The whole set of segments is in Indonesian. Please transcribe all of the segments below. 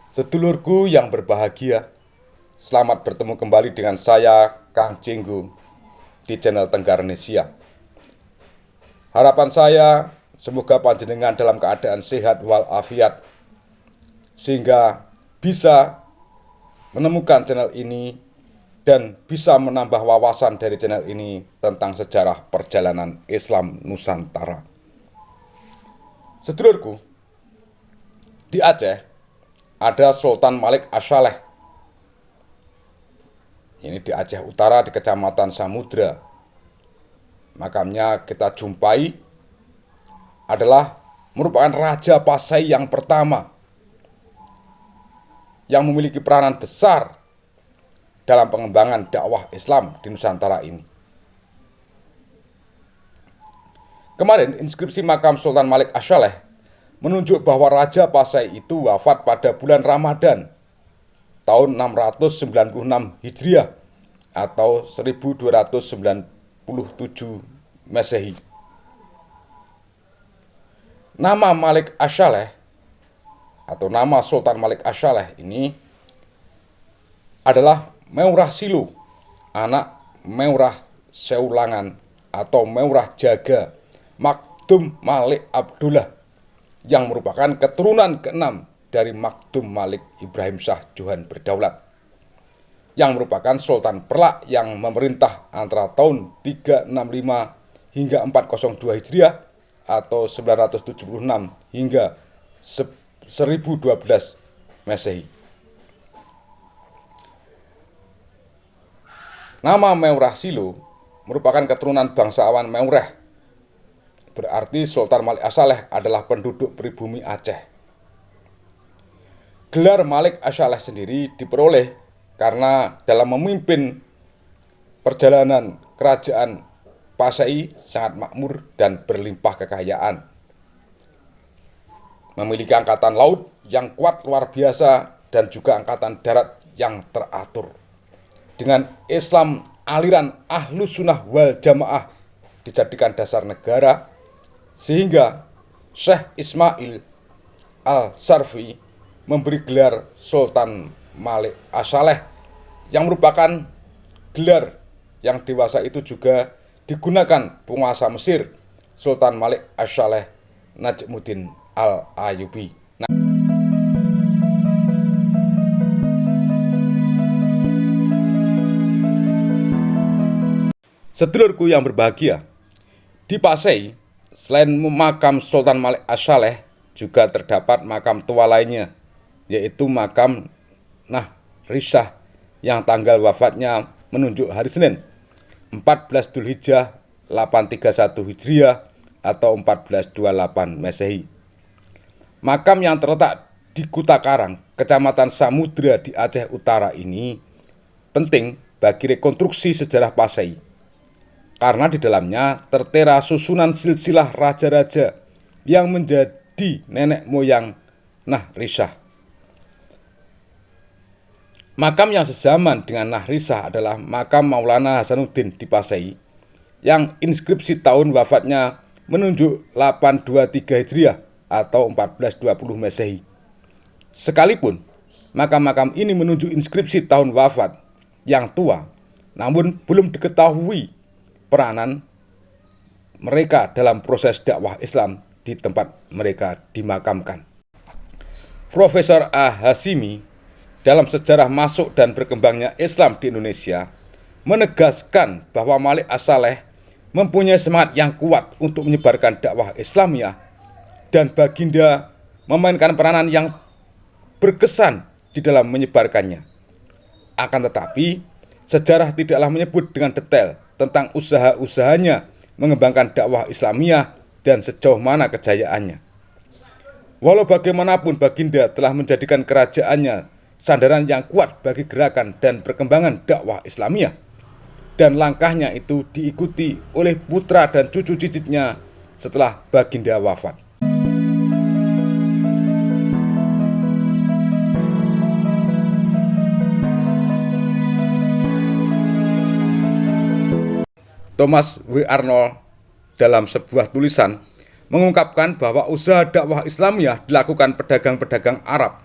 Sedulurku yang berbahagia, selamat bertemu kembali dengan saya, Kang Jenggo, di channel Tenggarnesia. Harapan saya, semoga panjenengan dalam keadaan sehat walafiat, sehingga bisa menemukan channel ini dan bisa menambah wawasan dari channel ini tentang sejarah perjalanan Islam Nusantara. Sedulurku, di Aceh ada Sultan Malik As-Saleh. Ini di Aceh Utara di Kecamatan Samudra. Makamnya kita jumpai adalah merupakan Raja Pasai yang pertama yang memiliki peranan besar dalam pengembangan dakwah Islam di Nusantara ini. Kemarin inskripsi makam Sultan Malik As-Saleh menunjuk bahwa Raja Pasai itu wafat pada bulan Ramadan tahun 696 Hijriah atau 1297 Masehi. Nama Malik As-Saleh atau nama Sultan Malik As-Saleh ini adalah Meurah Silo, anak Meurah Seulangan atau Meurah Jaga Makdum Malik Abdullah, yang merupakan keturunan keenam dari Makdum Malik Ibrahim Shah Johan Berdaulat, yang merupakan Sultan Perlak yang memerintah antara tahun 365 hingga 402 Hijriah atau 976 hingga 1012 Masehi. Nama Meurah Silo merupakan keturunan bangsawan Meurah. Berarti Sultan Malik As-Saleh adalah penduduk pribumi Aceh. Gelar Malik As-Saleh sendiri diperoleh karena dalam memimpin perjalanan kerajaan Pasai sangat makmur dan berlimpah kekayaan. Memiliki angkatan laut yang kuat luar biasa dan juga angkatan darat yang teratur. Dengan Islam aliran Ahlus Sunnah wal Jamaah dijadikan dasar negara, sehingga Syekh Ismail Al-Sarfi memberi gelar Sultan Malik As-Saleh, yang merupakan gelar yang dewasa itu juga digunakan penguasa Mesir Sultan Malik As-Saleh Najmuddin Al-Ayyubi. Sedulurku yang berbahagia, di Pasai selain makam Sultan Malik As-Saleh juga terdapat makam tua lainnya, yaitu makam Nahrisah yang tanggal wafatnya menunjuk hari Senin 14 Dzulhijjah 831 Hijriah atau 1428 Masehi. Makam yang terletak di Kutakarang, Kecamatan Samudra di Aceh Utara ini penting bagi rekonstruksi sejarah Pasai, karena di dalamnya tertera susunan silsilah raja-raja yang menjadi nenek moyang Nahrisah. Makam yang sezaman dengan Nahrisah adalah makam Maulana Hasanuddin di Pasai, yang inskripsi tahun wafatnya menunjuk 823 Hijriah atau 1420 Masehi. Sekalipun makam-makam ini menunjuk inskripsi tahun wafat yang tua, namun belum diketahui peranan mereka dalam proses dakwah Islam di tempat mereka dimakamkan. Profesor A. Hasimi dalam sejarah masuk dan berkembangnya Islam di Indonesia menegaskan bahwa Malik As-Saleh mempunyai semangat yang kuat untuk menyebarkan dakwah Islamiyah, dan baginda memainkan peranan yang berkesan di dalam menyebarkannya. Akan tetapi, sejarah tidaklah menyebut dengan detail tentang usaha-usahanya mengembangkan dakwah Islamiyah dan sejauh mana kejayaannya. Walau bagaimanapun, baginda telah menjadikan kerajaannya sandaran yang kuat bagi gerakan dan perkembangan dakwah Islamiyah, dan langkahnya itu diikuti oleh putra dan cucu cicitnya setelah baginda wafat. Thomas W. Arnold dalam sebuah tulisan mengungkapkan bahwa usaha dakwah Islamiyah dilakukan pedagang-pedagang Arab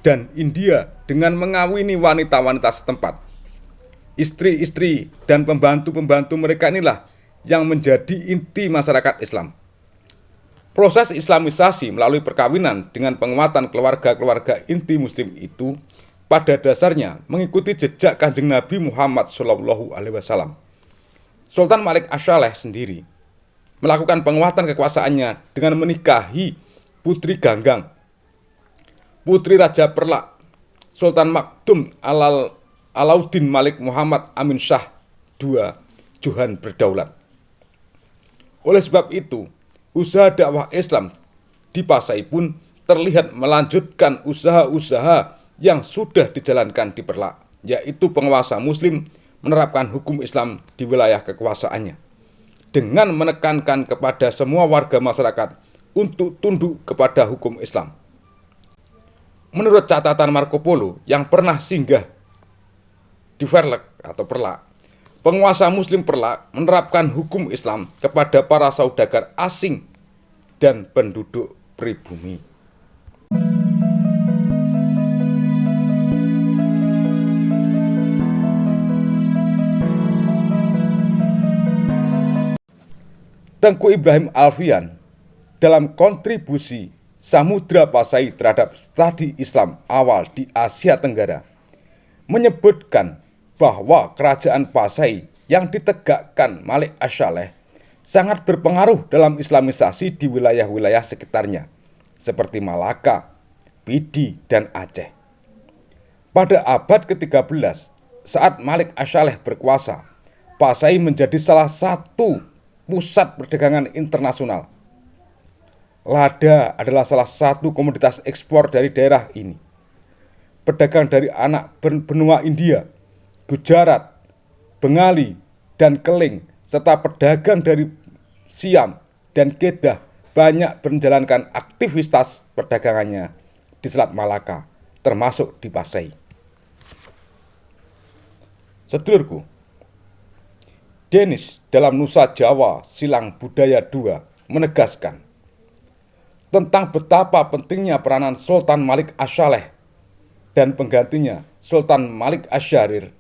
dan India dengan mengawini wanita-wanita setempat. Istri-istri dan pembantu-pembantu mereka inilah yang menjadi inti masyarakat Islam. Proses Islamisasi melalui perkawinan dengan penguatan keluarga-keluarga inti Muslim itu pada dasarnya mengikuti jejak Kanjeng Nabi Muhammad SAW. Sultan Malik As-Saleh sendiri melakukan penguatan kekuasaannya dengan menikahi Putri Ganggang, putri Raja Perlak, Sultan Makdum Alauddin Malik Muhammad Amin Shah II Johan Berdaulat. Oleh sebab itu, usaha dakwah Islam di Pasai pun terlihat melanjutkan usaha-usaha yang sudah dijalankan di Perlak, yaitu penguasa Muslim menerapkan hukum Islam di wilayah kekuasaannya, dengan menekankan kepada semua warga masyarakat untuk tunduk kepada hukum Islam. Menurut catatan Marco Polo yang pernah singgah di Perlak atau Perlak, penguasa Muslim Perlak menerapkan hukum Islam kepada para saudagar asing dan penduduk pribumi. Tengku Ibrahim Alfian dalam kontribusi Samudra Pasai terhadap studi Islam awal di Asia Tenggara menyebutkan bahwa kerajaan Pasai yang ditegakkan Malik As-Saleh sangat berpengaruh dalam Islamisasi di wilayah-wilayah sekitarnya seperti Malaka, Pidi, dan Aceh. Pada abad ke-13, saat Malik As-Saleh berkuasa, Pasai menjadi salah satu pusat perdagangan internasional. Lada adalah salah satu komoditas ekspor dari daerah ini. Pedagang dari anak benua India, Gujarat, Bengali, dan Keling, serta pedagang dari Siam dan Kedah banyak menjalankan aktivitas perdagangannya di Selat Malaka, termasuk di Pasai. Sedulurku, Denis dalam Nusa Jawa Silang Budaya II menegaskan tentang betapa pentingnya peranan Sultan Malik As-Saleh dan penggantinya Sultan Malik Asy-Syahrir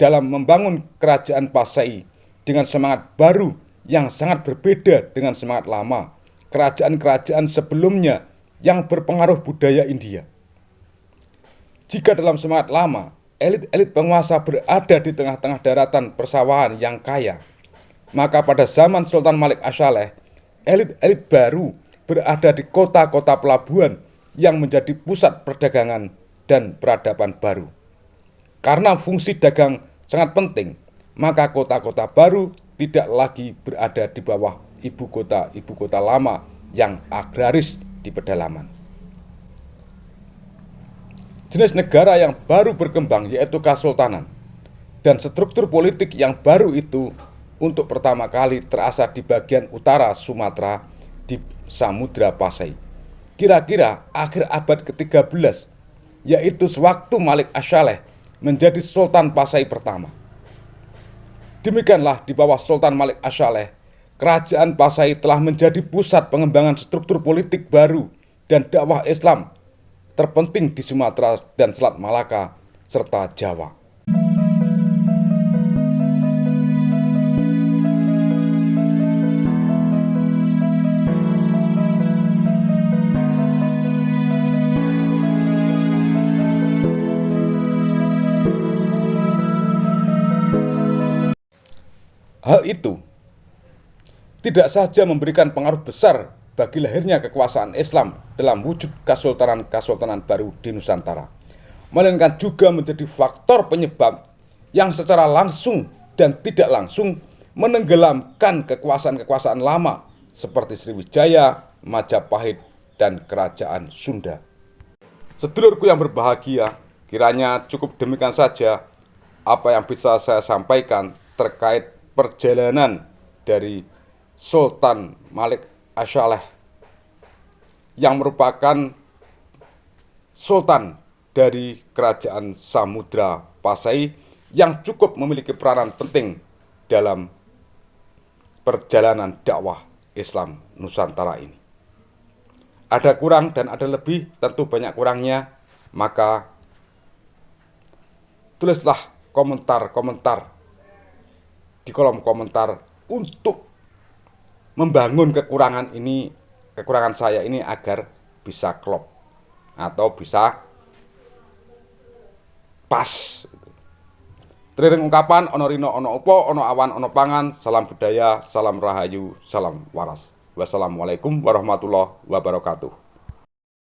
dalam membangun kerajaan Pasai dengan semangat baru yang sangat berbeda dengan semangat lama kerajaan-kerajaan sebelumnya yang berpengaruh budaya India. Jika dalam semangat lama elit-elit penguasa berada di tengah-tengah daratan persawahan yang kaya, maka pada zaman Sultan Malik As-Saleh, elit-elit baru berada di kota-kota pelabuhan yang menjadi pusat perdagangan dan peradaban baru. Karena fungsi dagang sangat penting, maka kota-kota baru tidak lagi berada di bawah ibu kota lama yang agraris di pedalaman. Jenis negara yang baru berkembang yaitu kesultanan, dan struktur politik yang baru itu untuk pertama kali terasa di bagian utara Sumatera di Samudra Pasai, kira-kira akhir abad ke-13, yaitu sewaktu Malik As-Saleh menjadi Sultan Pasai pertama. Demikianlah di bawah Sultan Malik As-Saleh, kerajaan Pasai telah menjadi pusat pengembangan struktur politik baru dan dakwah Islam terpenting di Sumatera dan Selat Malaka serta Jawa. Hal itu tidak saja memberikan pengaruh besar bagi lahirnya kekuasaan Islam dalam wujud kesultanan-kesultanan baru di Nusantara, melainkan juga menjadi faktor penyebab yang secara langsung dan tidak langsung menenggelamkan kekuasaan-kekuasaan lama seperti Sriwijaya, Majapahit, dan Kerajaan Sunda. Sedulurku yang berbahagia, kiranya cukup demikian saja apa yang bisa saya sampaikan terkait perjalanan dari Sultan Malik As-Saleh yang merupakan sultan dari kerajaan Samudra Pasai yang cukup memiliki peranan penting dalam perjalanan dakwah Islam Nusantara ini. Ada kurang dan ada lebih, tentu banyak kurangnya. maka tulislah komentar-komentar di kolom komentar untuk membangun kekurangan saya ini agar bisa klop atau bisa pas. Triring ungkapan ono rino ono upo ono awan ono pangan, salam budaya, salam rahayu, salam waras. Wassalamualaikum warahmatullahi wabarakatuh.